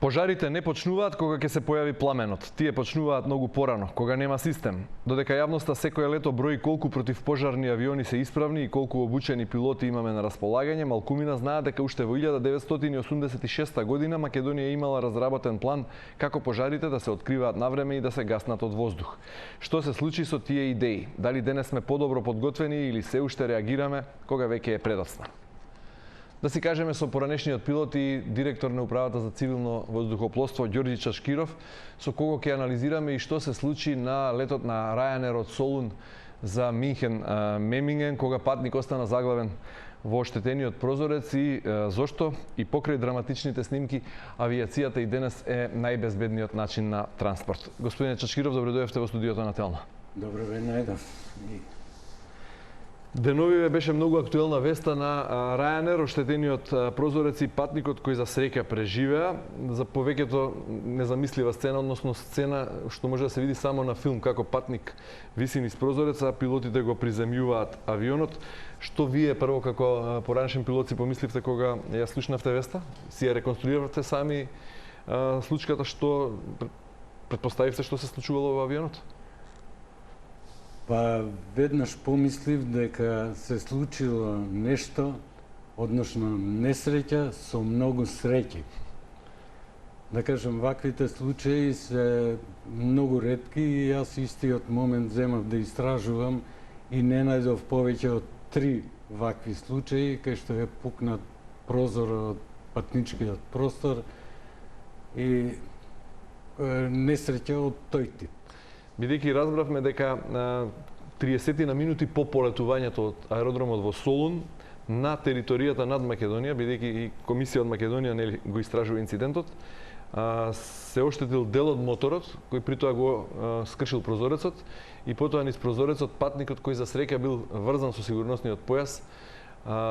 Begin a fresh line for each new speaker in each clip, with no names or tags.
Пожарите не почнуваат кога ќе се појави пламенот. Тие почнуваат многу порано, кога нема систем. Додека јавноста секое лето брои колку противпожарни авиони се исправни и колку обучени пилоти имаме на располагање, малкумина знаат дека уште во 1986 година Македонија имала разработен план како пожарите да се откриваат навреме и да се гаснат од воздух. Што се случи со тие идеи? Дали денес сме подобро подготвени или се уште реагираме кога веќе е предоцна? Да си кажеме со поранешниот пилот и директор на Управата за цивилно воздухопловство Ѓорѓи Чашкиров, со кого ќе анализираме и што се случи на летот на Ryanair од Солун за Минхен Меминген, кога патник остана заглавен во оштетениот прозорец и зошто и покрај драматичните снимки авиацијата и денес е најбезбедниот начин на транспорт. Господине Чашкиров, добре дојдовте во студиото на Телна.
Добре ве најдов.
Деновиве беше многу актуелна веста на Ryanair, оштетениот прозорец и патникот кој за среќа преживеа. За повеќето незамислива сцена, односно сцена што може да се види само на филм, како патник виси низ прозореца, а пилотите го приземјуваат авионот. Што вие прво како поранешен пилот си помисливте кога ја слушнавте веста? Си ја реконструиравте сами случката, што претпоставивте што се случувало во авионот?
Па веднаш помислив дека се случило нешто, односно несреќа со многу среќи. Да кажем, ваквите случаи се многу ретки и јас истиот момент земав да истражувам и не најдов повеќе од 3 вакви случаи кај што е пукнат прозор од патничкиот простор и несреќа од тој тип.
Бидејќи разбравме дека 30 на минути по полетувањето од аеродромот во Солун на територијата над Македонија, бидејќи и комисија од Македонија нели го истражува инцидентот, се оштетил дел од моторот, кој притоа го скршил прозорецот и потоа низ прозорецот патникот кој за среќа бил врзан со сигурносниот појас,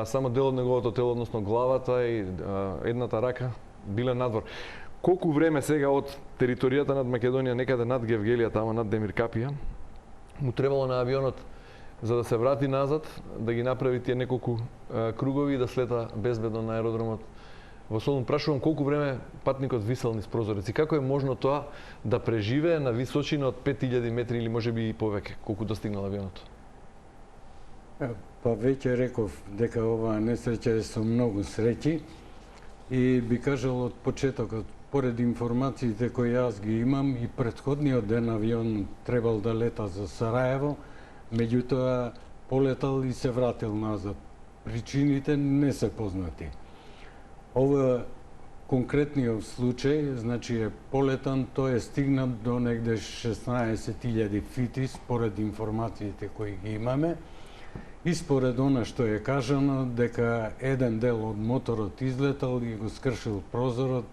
само дел од неговото тело, односно главата и едната рака биле надвор. Колку време сега од територијата над Македонија, некаде над Гевгелија, тама над Демиркапија, му требало на авионот за да се врати назад, да ги направи тие неколку кругови и да слета безбедно на аеродромот во Солун? Прашувам колку време патникот висел низ прозорец и како е можно тоа да преживее на височина од 5000 метри или можеби и повеќе, колку достигнал авионот?
Па веќе реков дека оваа несреќа е со многу среќи и би кажал од почетокот, поред информациите кои јас ги имам, и претходниот ден авион требал да лета за Сараево, меѓутоа полетал и се вратил назад. Причините не се познати. Ова конкретниот случај, значи е полетан, тој е стигнат до негде 16.000 фити според информациите кои ги имаме. И според она што е кажано, дека еден дел од моторот излетал и го скршил прозорот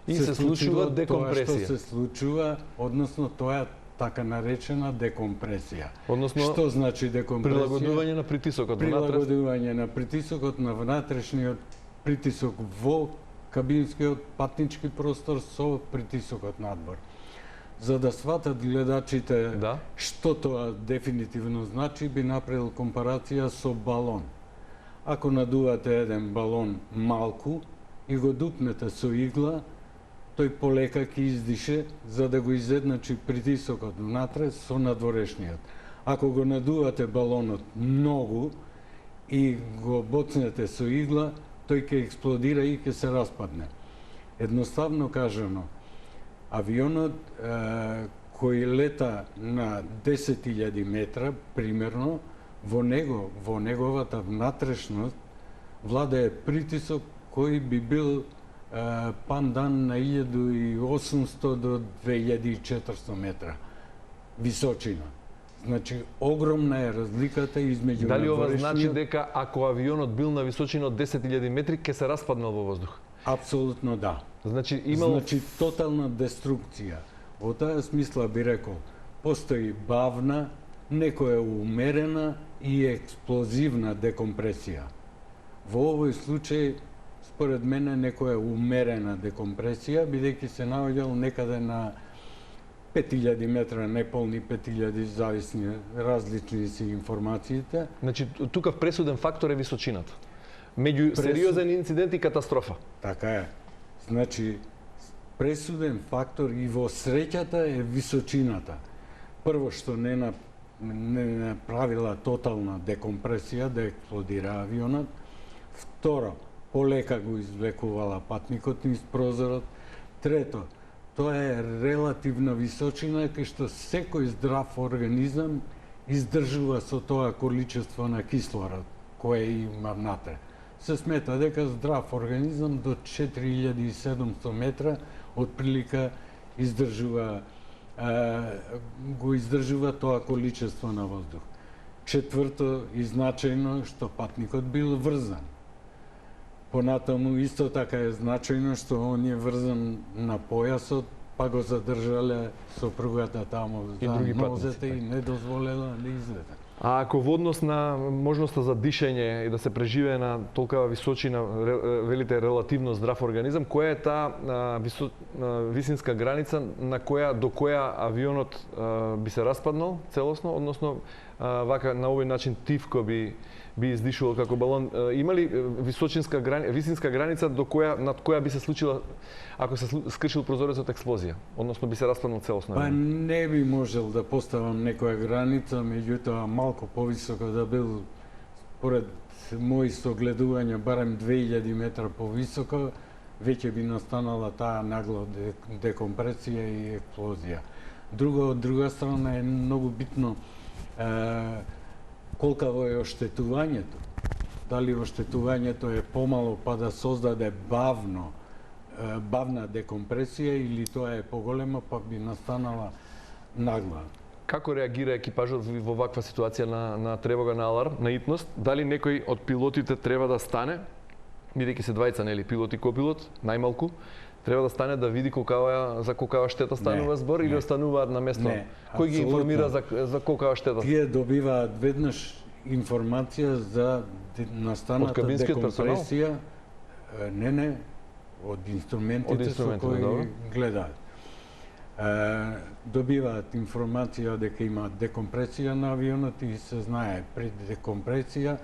и се случува декомпресија.
Тоа што се случува, односно тоа е така наречена декомпресија.
Односно,
што значи декомпресија?
Прилагодување на притисокот.
Прилагодување на притисокот на внатрешниот притисок во кабинскиот патнички простор со притисокот надвор. За да сватат гледачите што тоа дефинитивно значи, би направил компарација со балон. Ако надувате еден балон малку и го дупнете со игла, тој полека ќе издише за да го изедначи притисокот внатре со надворешниот. Ако го надувате балонот многу и го боцнете со игла, тој ќе експлодира и ќе се распадне. Едноставно кажано, авионот кој лета на 10.000 метра, примерно, во неговата внатрешност владее притисок кој би бил пандан на 1800 до 2400 метра височина. Значи, огромна е разликата измеѓу
Дали ова значи дека ако авионот бил на височина од 10.000 метри, ќе се распаднал во воздух?
Апсолутно да.
Значи,
тотална деструкција. Во таа смисла би рекол, постои бавна, некоја умерена и експлозивна декомпресија. Во овој случај, според мене, некоја умерена декомпресија, бидејќи се наоѓал некаде на 5000 метра, неполни 5000, зависни, различни си информациите.
Значи, тука пресуден фактор е височината. Меѓу сериозен инцидент и катастрофа.
Така е. Значи, пресуден фактор и во среќата е височината. Прво што не направила тотална декомпресија да експлодира авионот. Второ, полека го извлекувала патникот низ прозорот. Трето, тоа е релативна височина кај што секој здрав организам издржува со тоа количество на кислород кое има внатре. Се смета дека здрав организам до 4700 метра отприлика го издржува тоа количество на воздух. Четврто и значајно што патникот бил врзан. Понатаму исто така е значајно што он е врзан на појасот, па го задржале сопругата таму за нозете и не дозволела да излезе.
А ако во однос на можноста за дишење и да се преживее на толкава височина, велите релативно здрав организам, која е таа висинска граница на до која авионот би се распаднал целосно, односно вака на овој начин тивко би издишувал како балон? Има ли висинска граница над која би се случила ако се скршил прозорецот експлозија, односно би се распаднал целосно?
Па не би можел да поставам некоја граница, меѓутоа малку повисоко да бил, според мои согледувања, барем 2000 метра повисоко, веќе би настанала таа нагла декомпресија и експлозија. Од друга страна е многу битно колкаво е оштетувањето. Дали оштетувањето е помало па да создаде бавна декомпресија или тоа е поголема па би настанала нагла.
Како реагира екипажот во ваква ситуација на тревога, на аларм, на итност? Дали некој од пилотите треба да стане, бидејќи се двајца, нели, пилот и копилот, најмалку, треба да стане да види за колкава штета станува збор или остануваат на место? Кој ги информира за колкава штета?
Тие добиваат веднаш информација за настаната декомпресија. Не, од инструментите со кои гледаат. Добиваат информација дека има декомпресија на авионот и се знае пред декомпресија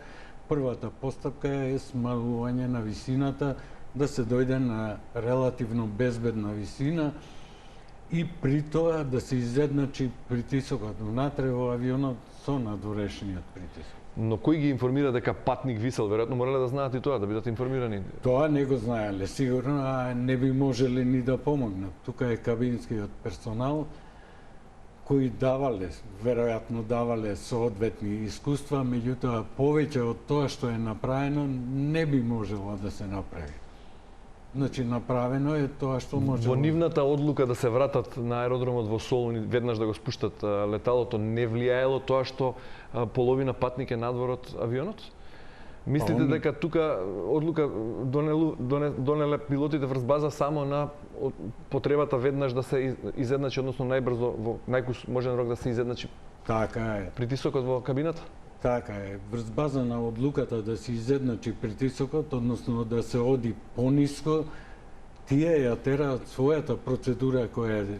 првата постапка е смалување на висината, да се дојде на релативно безбедна висина и при тоа да се изедначи притисокот внатре во авионот со надворешниот притисок.
Но кој ги информира дека патник висел? Веројатно морале да знаат и тоа, да бидат информирани.
Тоа не го знаеле, сигурно, а не би можеле ни да помогнат. Тука е кабинскиот персонал кои веројатно давале соодветни искуства, меѓутоа повеќе од тоа што е направено не би можело да се направи. Значи, направено е тоа што може.
Во нивната одлука да се вратат на аеродромот во Солун и веднаш да го спуштат леталото, не влијаело тоа што половина патник е надвор од авионот? Мислите дека тука одлука донеле пилотите врз база само на потребата веднаш да се изедначи, односно најбрзо во најможен рок да се изедначи?
Така е.
Притисокот во кабината?
Така е. Врз база на одлуката да се изедначи притисокот, односно да се оди пониско, тие ја тераат својата процедура која е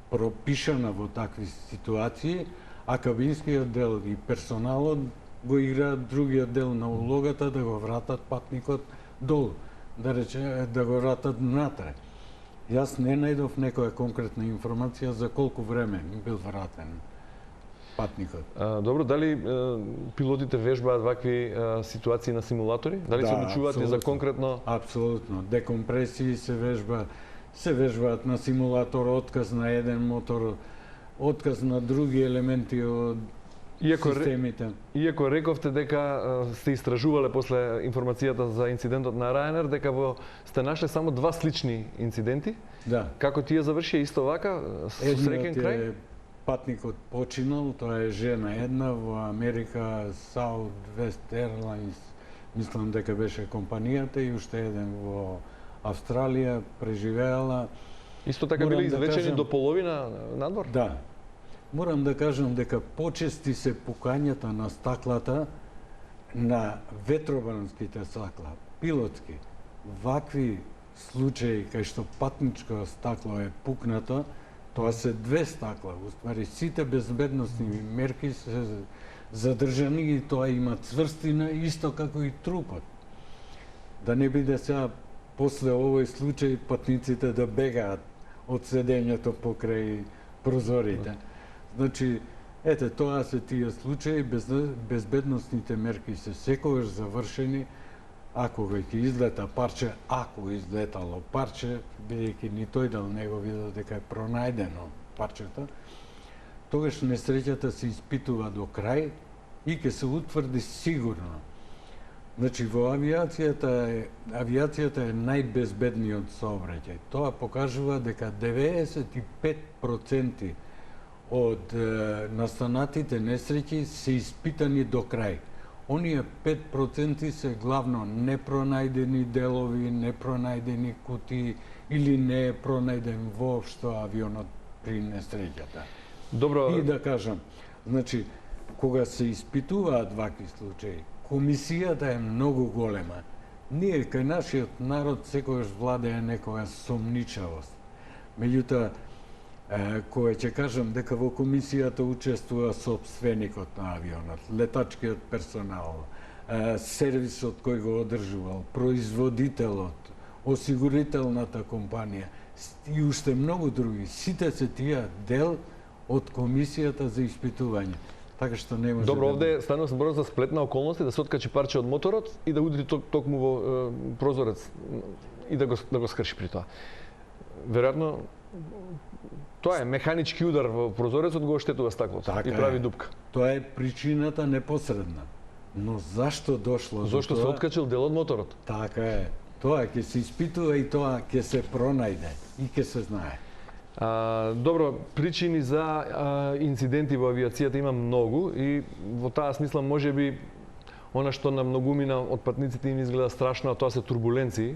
пропишана во такви ситуации, а кабинскиот дел и персоналот го играат другиот дел на улогата да го вратат патникот долу, да го вратат внатре. Јас не најдов некоја конкретна информација за колку време бил вратен патникот.
Добро, дали пилотите вежбаат вакви ситуации на симулатори? Дали се обучуваат и за конкретно?
Апсолутно. Декомпресии се вежбаат на симулатор, отказ на еден мотор, отказ на други елементи од системите.
Иако рековте дека сте истражувале после информацијата за инцидентот на Ryanair, дека сте нашле само 2 слични инциденти.
Да.
Како тие завршија исто вака, со среќен крај?
Патникот починал, тоа е жена една во Америка, Southwest Airlines, мислам дека беше компанијата, и уште еден во Австралија, преживеала.
Исто така биле извлечени до половина надвор?
Да. Морам да кажам дека почести се пукањата на стаклата на ветробранските стакла, пилотски. Вакви случаи кај што патничко стакло е пукнато, тоа се 2 стакла. Уствари, сите безбедносни мерки се задржани и тоа има цврстина, исто како и трупот. Да не биде сега после овој случај патниците да бегаат од седењето покрај прозорите. Значи, ете, тоа се тие случаи, безбедносните мерки се секогаш завршени, ако ќе излета парче, ако излетало парче, бидејќи ни тој дел не го видел дека е пронајдено парчето, тогаш несреќата се испитува до крај и ќе се утврди сигурно. Значи, во авиацијата е најбезбедниот сообраќај. Тоа покажува дека 95% од настанатите несреќи се испитани до крај. Оние 5% се главно непронајдени делови, непронајдени кутии или не е пронајден воопшто авионот при несреќата.
Добро.
И да кажам, значи, кога се испитуваат вакви случаи, комисијата е многу голема. Ние кај нашиот народ секогаш владее некоја сомничавост. Меѓутоа, кога ќе кажам дека во комисијата учествува сопственикот на авионот, летачкиот персонал, сервисот кој го одржувал, производителот, осигурителната компанија и уште многу други, сите се тие дел од комисијата за испитување. Така што не може.
Добро, овде станува збор за сплетна околности, да се откачи парче од моторот и да удри токму во прозорец и да го скрши при тоа. Веројатно тоа е механички удар во прозорецот, го оштетува стаклото и прави дупка.
Тоа е причината непосредна. Но зашто дошло до тоа?
Зошто се откачил дел од моторот?
Така е. Тоа ќе се испитува и тоа ќе се пронајде и ќе се знае.
Добро, причини за инциденти во авиацијата има многу и во таа смисла можеби она што на многумина од патниците им изгледа страшно, а тоа се турбуленции,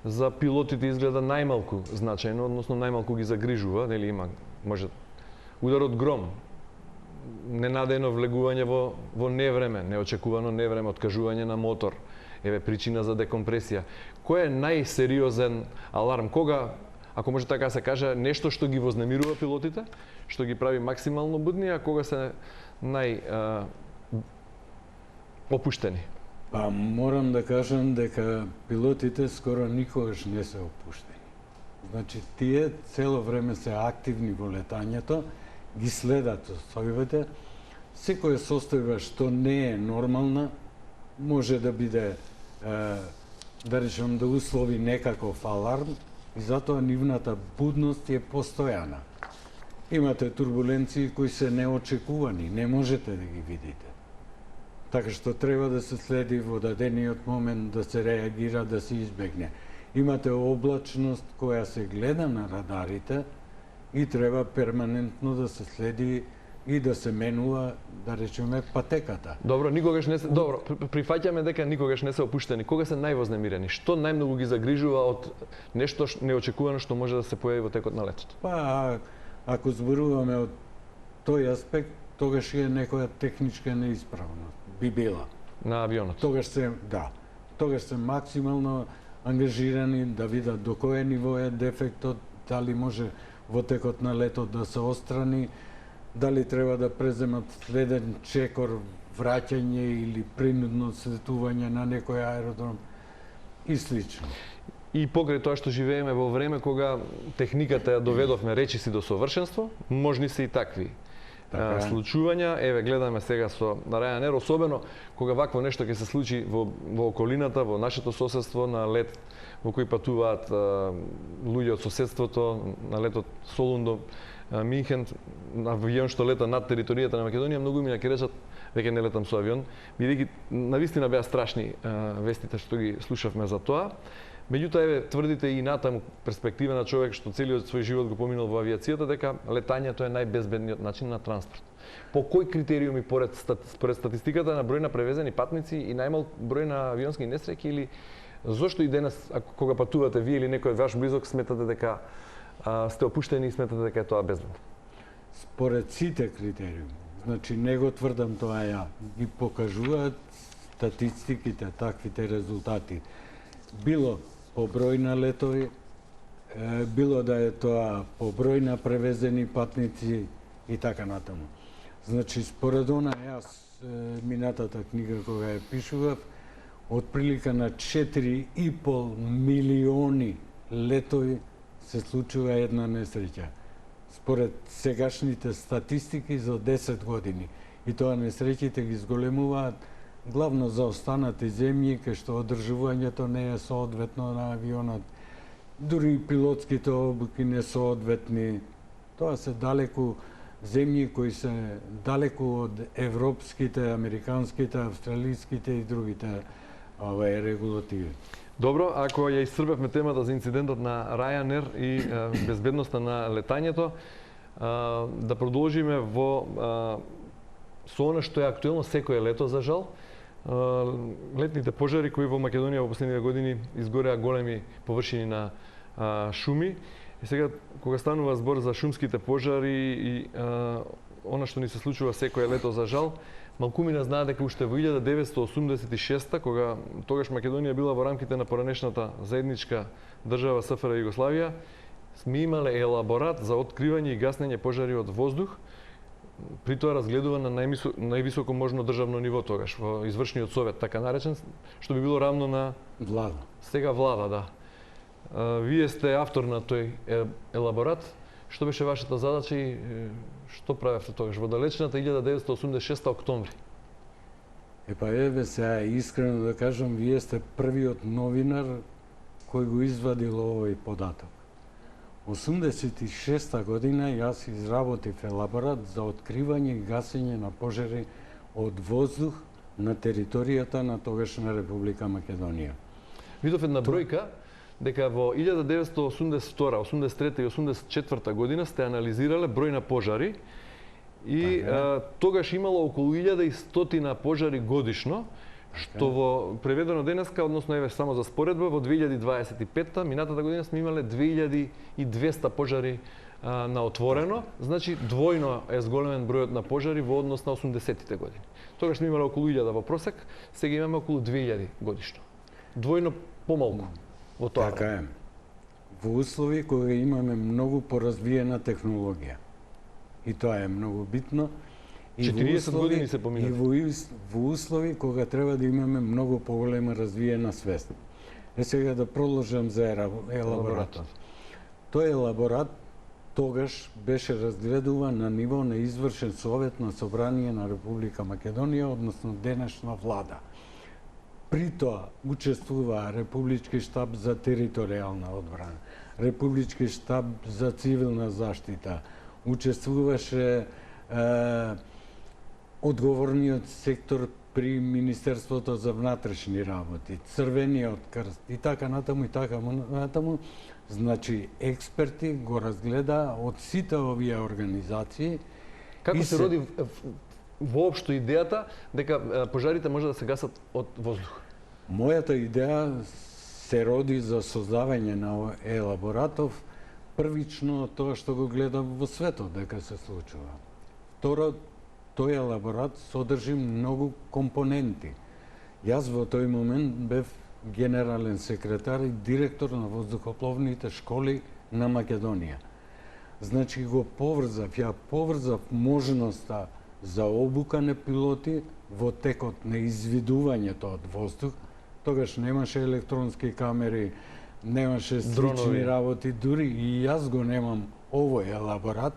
за пилотите изгледа најмалку значајно, односно најмалку ги загрижува, нели има може удар од гром, ненадејно влегување во невреме, неочекувано невреме, откажување на мотор, еве причина за декомпресија. Кој е најсериозен аларм? Кога, ако може така се каже, нешто што ги вознемирува пилотите, што ги прави максимално будни, а кога се опуштени?
Па морам да кажам дека пилотите скоро никогаш не се опуштени. Значи, тие цело време се активни во летањето, ги следат состојбите. Секоја состојба што не е нормална, може да биде, да речем, да услови некаков аларм, и затоа нивната будност е постојана. Имате турбуленции кои се неочекувани, не можете да ги видите. Така што треба да се следи во дадениот момент, да се реагира, да се избегне. Имате облачност која се гледа на радарите и треба перманентно да се следи и да се менува, да речеме, патеката.
Добро, никогаш не се прифаќаме дека никогаш не се опуштени. Кога се највознемирени? Што најмногу ги загрижува од нешто неочекувано што може да се појави во текот на летото?
Па, ако зборуваме од тој аспект, тогаш е некоја техничка неисправност. Би била.
На авионот?
Тогаш се максимално ангажирани да видат до кое ниво е дефектот, дали може во текот на летот да се отстрани, дали треба да преземат следен чекор, враќање или принудно слетување на некој аеродром и слично.
И покрај тоа што живееме во време кога техниката ја доведовме речиси до совршенство, можни се и такви случувања. Еве, гледаме сега со Ryanair, особено кога вакво нешто ќе се случи во околината, во нашето соседство, на лет во кој патуваат луѓе од соседството, на летот Солун до Минхен, авион што лета над територијата на Македонија, многумина ќе речат веќе не летам со авион, бидејќи навистина беа страшни вестите што ги слушавме за тоа. Меѓутоа, еве, тврдите и натаму перспектива на човек што целиот свој живот го поминал во авиацијата, дека летањето е најбезбедниот начин на транспорт. По кои критериуми, според статистиката на број на превезени патници и најмал број на авионски несреќи, или зошто и денес, кога патувате вие или некој ваш близок, сметате дека сте опуштени и сметате дека е тоа безбедно?
Според сите критериуми, значи не го тврдам тоа ја, ги покажуваат статистиките, таквите резултати. Било по број на летови, било да е тоа по број на превезени патници и така натаму. Значи, според она, јас минатата книга кога ја пишував, отприлика на 4,5 милиони летови се случува една несреќа. Според сегашните статистики за 10 години. И тоа несреќите ги зголемуваат главно за останати земји, кај што одржувањето не е соодветно на авионот. Дури и пилотските обуки не соодветни. Тоа се далеку земји кои се далеку од европските, американските, австралиските и другите регулативи.
Добро, ако ја исцрпевме темата за инцидентот на Ryanair и безбедноста на летањето, да продолжиме со она што е актуелно секое лето, за жал. Летните пожари кои во Македонија во последните години изгореа големи површини на шуми. И сега, кога станува збор за шумските пожари и она што ни се случува секое лето, за жал, малкумина знаат дека уште во 1986, кога тогаш Македонија била во рамките на поранешната заедничка држава СФР Југославија, сме имале елаборат за откривање и гаснење пожари од воздух, при тоа разгледуван на највисоко можно државно ниво тогаш, во извршниот совет, така наречен, што би било равно на
влада.
Сега влада, да. Вие сте автор на тој елаборат. Што беше вашата задача и што правевте тогаш во далечната 1986 октомври?
Еве сега искрено да кажам, вие сте првиот новинар кој го извадил овој податок. 86-та година јас изработив елаборат за откривање и гасење на пожари од воздух на територијата на тогашна Република Македонија.
Видов една бројка дека во 1982, 83 и 84 година сте анализирале број на пожари и тогаш имало околу 1100 пожари годишно, што во преведено денеска, односно еве само за споредба, во 2025-та, минатата година сме имале 2200 пожари на отворено, значи двојно е зголемен бројот на пожари во однос на 80-тите години. Тогаш сме имале околу 1000 во просек, сега имаме околу 2000 годишно. Двојно помалку во тоа.
Така е. Во услови кога имаме многу поразвиена технологија. И тоа е многу битно.
40 години се поминати.
И во услови кога треба да имаме многу поголема развиена свест. Сега да продолжам за елаборатот. Тој елаборат тогаш беше разгледуван на ниво на извршен совет на собрание на Република Македонија, односно денешна влада. При тоа учествува Републички штаб за територијална одбрана, Републички штаб за цивилна заштита, учествуваше одговорниот сектор при Министерството за внатрешни работи, Црвениот крст и така натаму и така натаму. Значи, експерти го разгледа од сите овие организации.
Како се роди воопшто идејата дека пожарите може да се гасат од воздух?
Мојата идеја се роди за создавање на елаборатов, првично тоа што го гледам во светот дека се случува. Второ, тој елаборат содржи многу компоненти. Јас во тој момент бев генерален секретар и директор на воздухопловните школи на Македонија. Значи го поврзав можноста за обука на пилоти во текот на извидувањето од воздух. Тогаш немаше електронски камери, немаше слични работи, дури и јас го немам овој елаборат,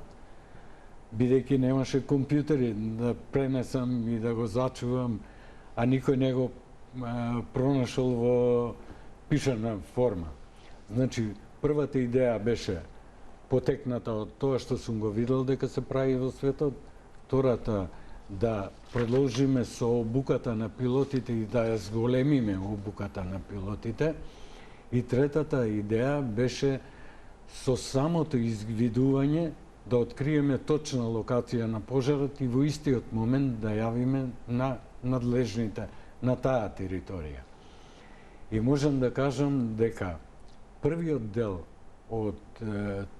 бидејќи немаше компјутери да пренесам и да го зачувам, а никој не го пронашол во пишана форма. Значи, првата идеја беше потекната од тоа што сум го видел дека се прави во светот, втората да продолжиме со обуката на пилотите и да ја зголемиме обуката на пилотите, и третата идеја беше со самото извидување да откриеме точна локација на пожарот и во истиот момент да јавиме на надлежните на таа територија. И можам да кажам дека првиот дел од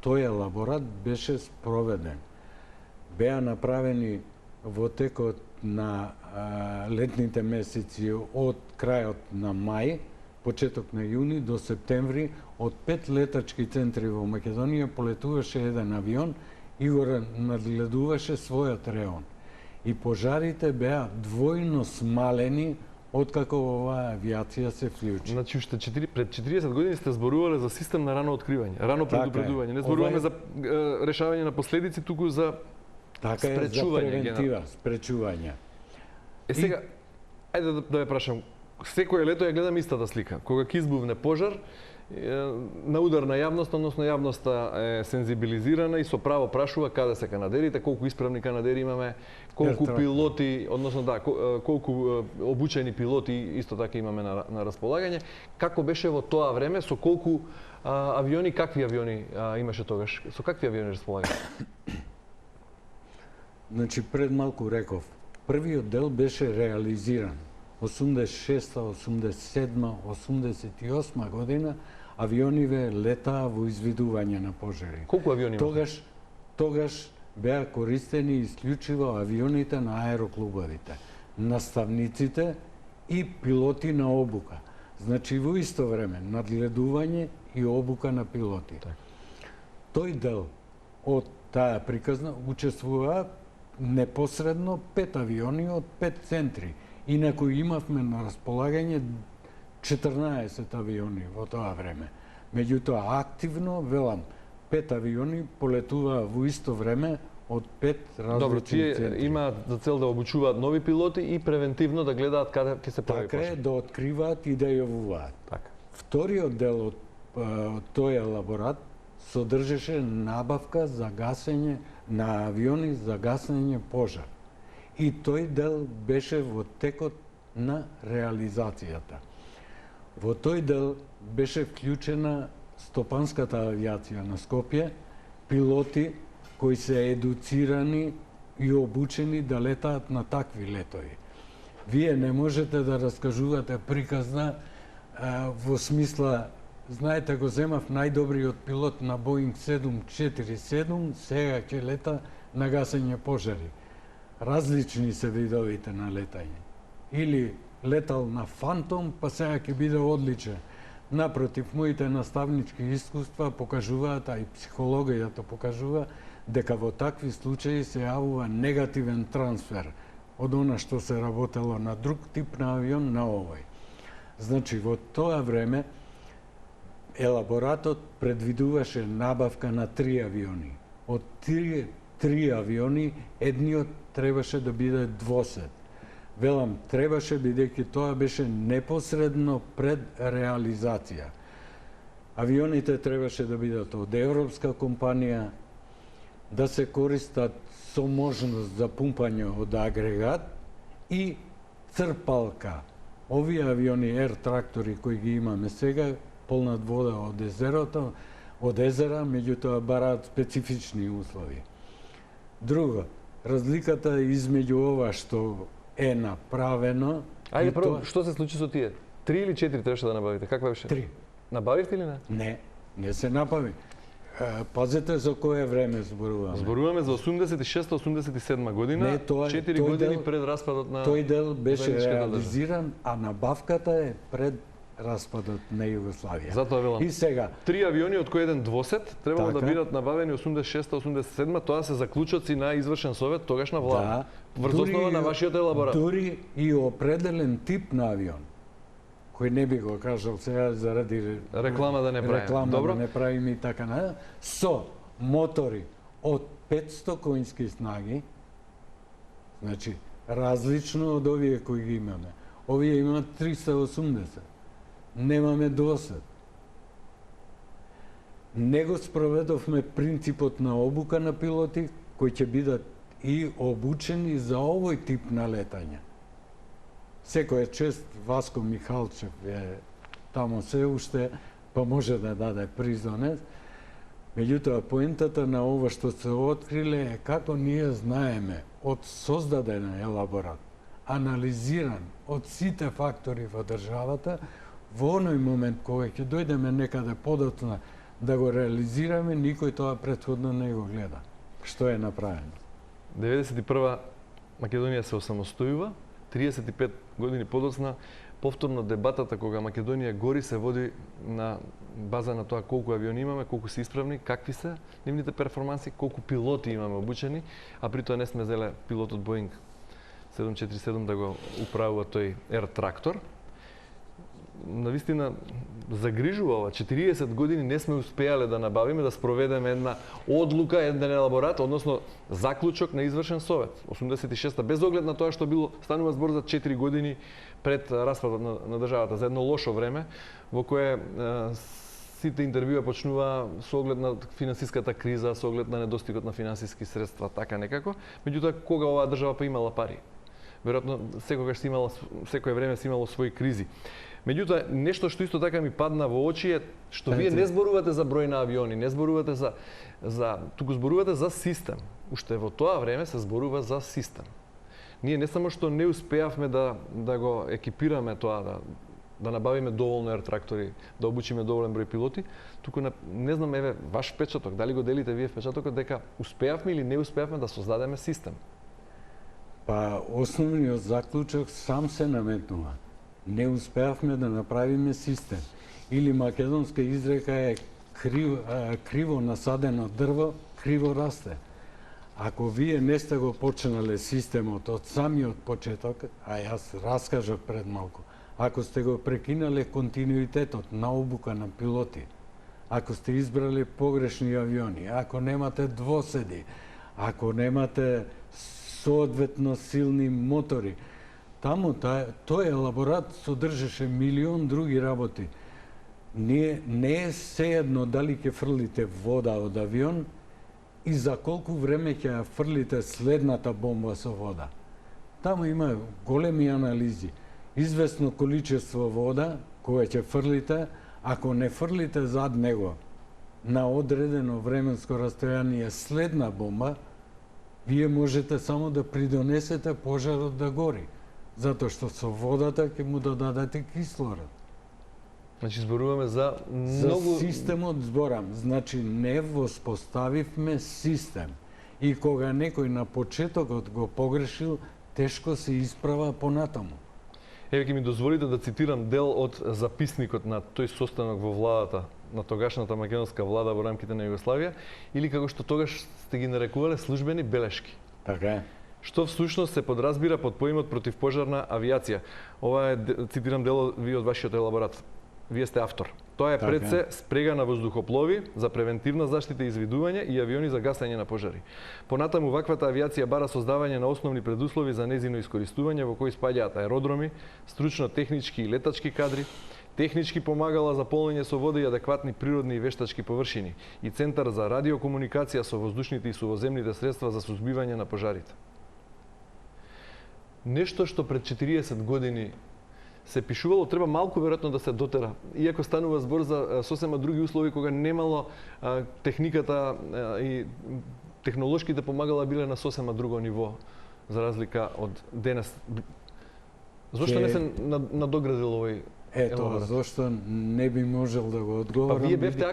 тој елаборат беше спроведен. Беа направени во текот на летните месеци од крајот на мај, почеток на јуни до септември, од 5 летачки центри во Македонија полетуваше еден авион и го надгледуваше својот реон. И пожарите беа двојно смалени откако оваа авиација се вклучи.
Значи уште пред 40 години сте зборувале за систем на рано откривање, рано предупредување. Не зборуваме за решавање на последици, туку за спречување.
За превентива, спречување.
Сега, ајде да ве прашам, секое лето ја гледам истата слика. Кога ќе избувне пожар, на удар на јавност, односно јавноста е сензибилизирана и со право прашува каде се канадерите, колку исправни канадери имаме, колку пилоти, односно колку обучени пилоти исто така имаме на располагање. Како беше во тоа време, со колку авиони, какви авиони имаше тогаш? Со какви авиони располагаше?
Значи, пред малку реков, првиот дел беше реализиран. 86-та, 87-та, 88-та година авиониве летаа во извидување на пожари.
Колку авиони имаше?
Тогаш беа користени исклучиво авионите на аероклубовите, наставниците и пилоти на обука. Значи во исто време надгледување и обука на пилоти. Тој дел од таа приказна учествуваа непосредно 5 авиони од 5 центри. Инаку имавме на располагање 14 авиони во тоа време. Меѓутоа, активно, велам, 5 авиони полетуваа во исто време од 5 различни
Добро, тие
центри.
имаат за цел да обучуваат нови пилоти и превентивно да гледаат каде ќе се прави
Така е,
пожар.
да откриваат и да јавуваат.
Така.
Вториот дел од тој елаборат содржеше набавка за гасење на авиони за гасење пожар. И тој дел беше во текот на реализацијата. Во тој дел беше вклучена стопанската авиација на Скопје, пилоти кои се едуцирани и обучени да летаат на такви летови. Вие не можете да раскажувате приказна во смисла, знаете, го земав најдобриот пилот на Боинг 747, сега ќе лета на гасење пожари. Различни се видовите на летање. Или летал на Фантом, па сега ќе биде одличен. Напротив, моите наставнички искуства покажуваат, а и психологијата покажува, дека во такви случаи се јавува негативен трансфер од она што се работело на друг тип на авион на овој. Значи, во тоа време елаборатот предвидуваше набавка на 3 авиони. Од три авиони, едниот требаше да биде двосет. Велам, требаше бидејќи тоа беше непосредно пред реализација. Авионите требаше да бидат од европска компанија, да се користат со можност за пумпање од агрегат и црпалка. Овие авиони Air трактори кои ги имаме сега, полнат вода од езера, меѓутоа бараат специфични услови. Друго, разликата измеѓу ова што е направено...
Ајде прво, што се случи со тие? 3 или 4 требаше да набавите? Каква беше?
3.
Набавивте или не?
Не се набави. Пазете за кое време зборуваме.
Зборуваме за 86-87 година,
Не,
4 години пред распадот на
тој дел беше
заедничката
реализиран, а набавката е пред распадот на Југославија.
Затоа велам.
И сега
3 авиони од кои еден двосет требало да
Така.
бидат набавени 86-87, тоа се заклучоци на извршен совет тогаш на влада. Врз основа на вашиот елаборат.
Дури и определен тип на авион, кој не би го кажал сега заради
Реклама да не правим.
реклама
Добро.
да не правим и така на со мотори од 500 конски снаги, значи различно од овие кои ги имаме. Овие имаат 380. Немаме досед. Не го спроведовме принципот на обука на пилоти, кои ќе бидат и обучени за овој тип на летање. Секој чест Васко Михалчев е тамо се уште, па може да даде призонес. Меѓутоа, поентата на ова што се откриле е како ние знаеме од создаден елаборат, анализиран од сите фактори во државата, во оној момент кога ќе дојдеме некаде подоцна да го реализираме, никој тоа претходно не го гледа. Што е направено?
91 Македонија се осамостојува, 35 години подоцна, повторно дебатата кога Македонија гори се води на база на тоа колку авиони имаме, колку се исправни, какви се нивните перформанси, колку пилоти имаме обучени, а при тоа не сме зеле пилот од Боинг 747 да го управува тој Air Tractor. Навистина загрижува ова. 40 години не сме успеале да набавиме, да спроведеме една одлука, еден елаборат, односно заклучок на извршен совет. 86-та, без оглед на тоа што било, станува збор за 4 години пред распадот на државата, за едно лошо време, во кое сите интервјуа почнува со оглед на финансиската криза, со оглед на недостигот на финансиски средства, така некако. Меѓутоа, кога оваа држава па имала пари? Веројатно, секое време си имало своји кризи. Меѓутоа, нешто што исто така ми падна во очи е што вие не зборувате за број на авиони, не зборувате туку зборувате за систем. Уште во тоа време се зборува за систем. Ние не само што не успеавме да го екипираме тоа, да набавиме доволно Air трактори, да обучиме доволен број пилоти, туку не знам, еве, ваш впечаток, дали го делите вие впечатокот дека успеавме или не успеавме да создадеме систем?
Па, основниот заклучок сам се наметнува. Не успеавме да направиме систем. Или македонска изрека е криво насадено дрво, криво расте. Ако вие не сте го почнале системот од самиот почеток, а јас раскажав пред малку, ако сте го прекинале континуитетот на обука на пилоти, ако сте избрале погрешни авиони, ако немате двоседи, ако немате соодветно силни мотори, таму тој елаборат содржеше милион други работи. Не е сеедно дали ќе фрлите вода од авион и за колку време ќе ја фрлите следната бомба со вода. Таму има големи анализи. Известно количество вода која ќе фрлите, ако не фрлите зад него на одредено временско растојание следна бомба, вие можете само да придонесете пожарот да гори, затоа што со водата ќе му додадете кислород.
Значи зборуваме за многу...
За системот зборам, значи не воспоставивме систем. И кога некој на почетокот го погрешил, тешко се исправа понатаму.
Еве ќе ми дозволите да цитирам дел од записникот на тој состанок во владата, на тогашната македонска влада во рамките на Југославија, или како што тогаш сте ги нарекувале службени белешки.
Така е.
Што всушност се подразбира под поимот противпожарна авиација. Ова е, цитирам дел ви од вашиот елаборат. Вие сте автор. Тоа е пред се спрега на воздухоплови за превентивна заштита и извидување и авиони за гасење на пожари. Понатаму ваквата авиација бара создавање на основни предуслови за незино искористување во кои спаѓаат аеродроми, стручно-технички и летачки кадри, технички помагала за полнење со вода и адекватни природни и вештачки површини и центар за радиокомуникација со воздушните и сувоземните средства за сузбивање на пожарите. Нешто што пред 40 години се пишувало, треба малку веројатно да се дотера. Иако станува збор за сосема други услови кога немало техниката и технолошките помагала биле на сосема друго ниво, за разлика од денес. Зошто не се надоградил овој?
Ето, зошто не би можел да го одговорам.
Па вие бевте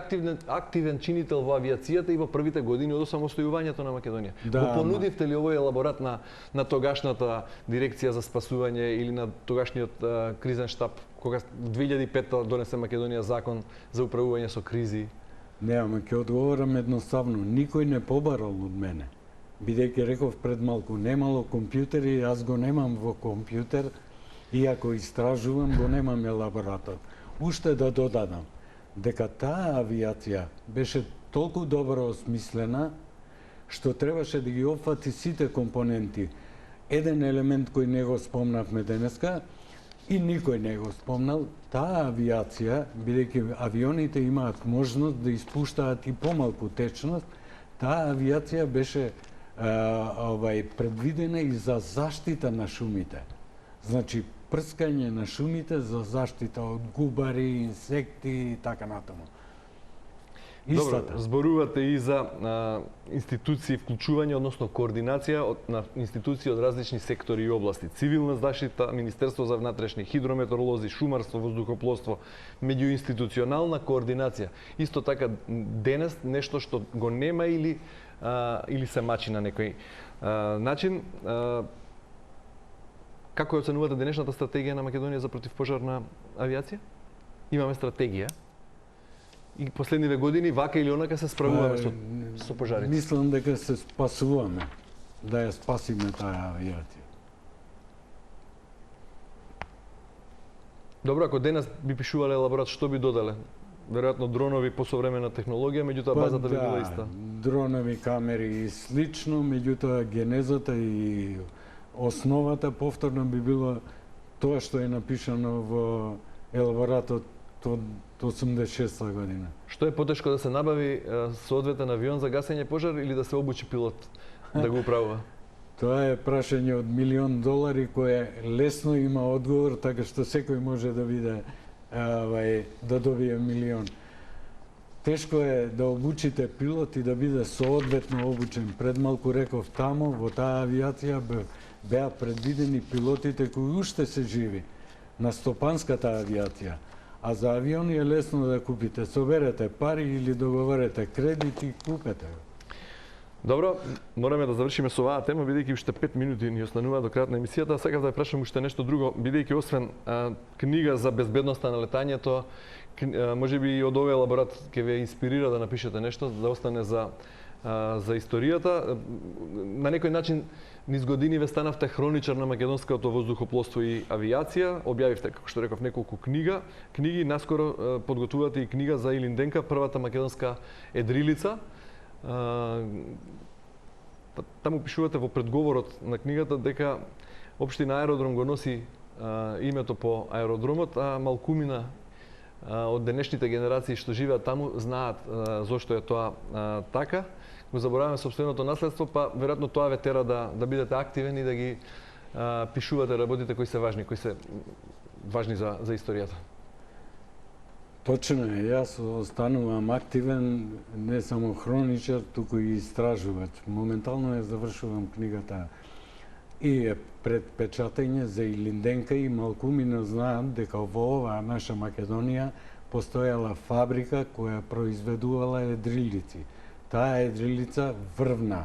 активен чинител во авиацијата и во првите години од самостојувањето на Македонија. Го понудивте ли овој елаборат на тогашната дирекција за спасување или на тогашниот кризен штаб, кога 2005 донесе Македонија закон за управување со кризи?
Не, ама ќе одговорам едноставно. Никој не побарал од мене. Бидејќи реков пред малку, немало компјутери, јас го немам во компјутер, иако истражувам, го немам елаборатот. Уште да додадам, дека таа авиација беше толку добро осмислена, што требаше да ги опфати сите компоненти. Еден елемент кој не го спомнавме денеска, и никој не го спомнал, таа авиација, бидејќи авионите имаат можност да испуштаат и помалку течност, таа авиација беше предвидена и за заштита на шумите. Значи, прскање на шумите за заштита од губари, инсекти и така натаму.
Добро, зборувате и за институции, вклучување, односно координација на институции од различни сектори и области. Цивилна заштита, Министерство за внатрешни, хидрометеоролози, шумарство, воздухопловство, меѓуинституционална координација. Исто така денес нешто што го нема или се мачи на некој начин. Како ја оценувате денешната стратегија на Македонија за противпожарна авиација? Имаме стратегија. И последниве години вака или онака се справуваме со пожарите.
Мислам дека се спасуваме да ја спасиме таа авиација.
Добро, ако денес би пишувале елаборат, што би додале? Веројатно дронови по современа технологија, меѓутоа базата би била иста.
Дронови, камери и слично, меѓутоа генезата и основата повторно би било тоа што е напишано во елаборатот од 86 година.
Што е потешко, да се набави соодветен авион за гасење пожар или да се обучи пилот да го управува?
Тоа е прашање од $1.000.000 кое лесно има одговор, така што секој може да биде да добие $1.000.000. Тешко е да обучите пилот и да биде соодветно обучен. Пред малку реков, тамо во таа авиација беа предвидени пилотите кои уште се живи на стопанската авиација. А за авиони е лесно да купите. Соберете пари или договорете кредит и купете го.
Добро, мораме да завршиме со оваа тема, бидејќи уште 5 минути ни останува до крајот на емисијата. Сакав да ја прашам уште нешто друго, бидејќи освен книга за безбедноста на летањето, можеби и од овој елаборат ќе ве инспирира да напишете нешто, да остане за историјата. На некој начин низ години ве станавте хроничар на македонското воздухопловство и авиација, објавивте, како што реков, неколку книги, наскоро подготвувате и книга за Илинденка, првата македонска едрилица. Таму пишувате во предговорот на книгата дека општина Аеродром го носи името по аеродромот, а малкумина од денешните генерации што живеат таму знаат зошто е тоа така. Го забораваме сопственото наследство, па веројатно тоа ве тера да бидете активен и да ги пишувате работите кои се важни за историјата.
Точно е, јас останувам активен, не само хроничар, туку и истражувач. Моментално ја завршувам книгата и е пред печатење за Илинденка и малкумина знаат дека во оваа наша Македонија постојала фабрика која произведувала едрилици. Таа едрилица врвна,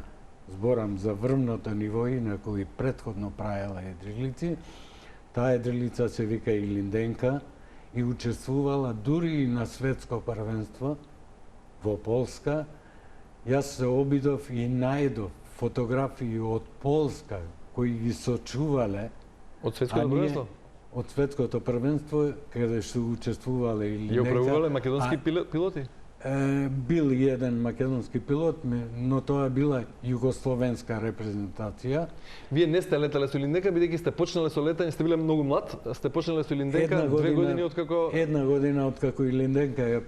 зборам за врвното ниво, инаку и претходно правела едрилици. Таа едрилица се вика Илинденка и учествувала дури и на светско првенство во Полска. Јас се обидов и најдов фотографии од Полска кои ги сочувале
од светското првенство?
Од светското првенство каде што учествувале или
ја управувале македонски пилоти?
Бил еден македонски пилот, но тоа била југословенска репрезентација.
Вие не сте летале со Илинденка, бидејќи сте почнале со летање, сте биле многу млад, сте почнале со Илинденка 2 години откако...
Една година откако Илинденка ја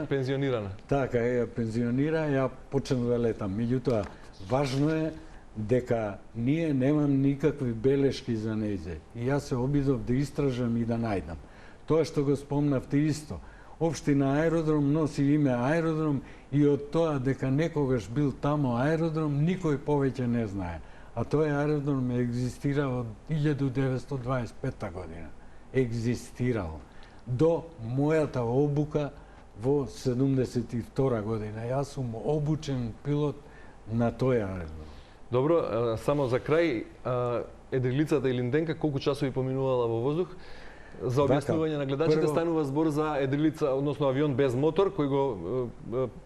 пензионирана.
Така, ја пензионира, ја почнав да летам. Меѓутоа, важно е дека ние немам никакви белешки за нејзе. И јас се обидов да истражам и да најдам. Тоа што го спомнавте исто. Општина Аеродром носи име Аеродром и од тоа дека некогаш бил тамо аеродром, никој повеќе не знае. А тој аеродром екзистира од 1925 година. Екзистирал. До мојата обука во 72 година. Јас сум обучен пилот на тој аеродром.
Добро, само за крај, едрилицата Илинденка колку часови поминувала во воздух? За објаснување на гледачите, станува збор за едрилица, односно авион без мотор, кој го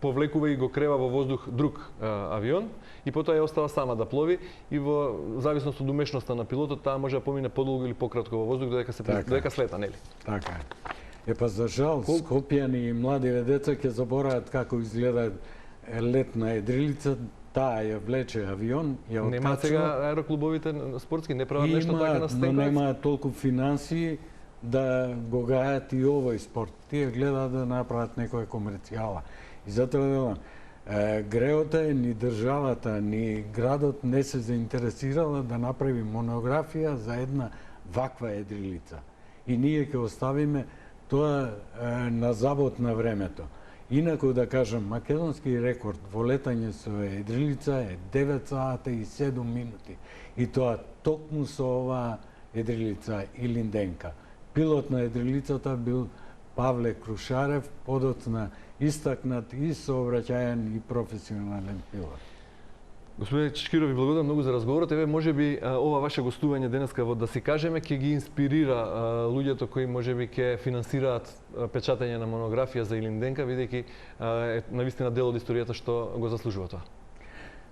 повлекува и го крева во воздух друг авион, и потоа ја остава сама да плови, и во зависност од умешноста на пилотот, таа може да помине подолго или пократко во воздух, додека слета, нели?
Така е. Па за жал, скопјани и младиве деца ќе забораат како изгледа лет на едрилица. Таа ја влече авион, ја откачува.
Нема сега аероклубовите спортски, не прават нешто така на стенгоец?
Но немаат толку финансии да го гајат и овој спорт. Тие гледаат да направат некоја комерцијала. И затоа велам, греота е ни државата, ни градот не се заинтересирала да направи монографија за една ваква едрилица. И ние ќе оставиме тоа на забот на времето. Инаку да кажам, македонски рекорд во летање со едрилица е 9 сата и 7 минути. И тоа токму со оваа едрилица Илинденка. Пилот на едрилицата бил Павле Крушарев, подоцна истакнат и сообраќаен и професионален пилот.
Господине Чичкиров, ви благодарам многу за разговорот. Еве, можеби ова ваше гостување денеска во Да си кажеме ќе ги инспирира луѓето кои можеби ќе финансираат печатање на монографија за Илинденка, бидејќи е навистина дел од историјата што го заслужува тоа.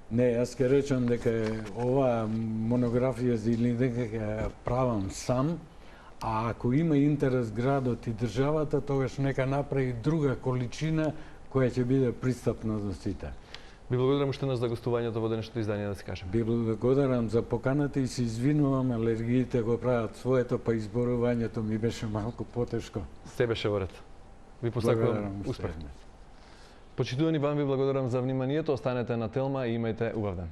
Не, јас ќе речам дека оваа монографија за Илинденка ќе правам сам, А ако има интерес градот и државата, тогаш нека направи друга количина која ќе биде пристапна за сите.
Ви благодарам уште еднаш за гостувањето во денешното издание, да се кажем.
Ви благодарам за поканата и се извинувам, алергиите го прават своето, па изборувањето ми беше малку потешко.
Се беше во ред. Ви посакувам успех. Почитувани, вам ви благодарам за вниманието, останете на Телма и имајте убав ден.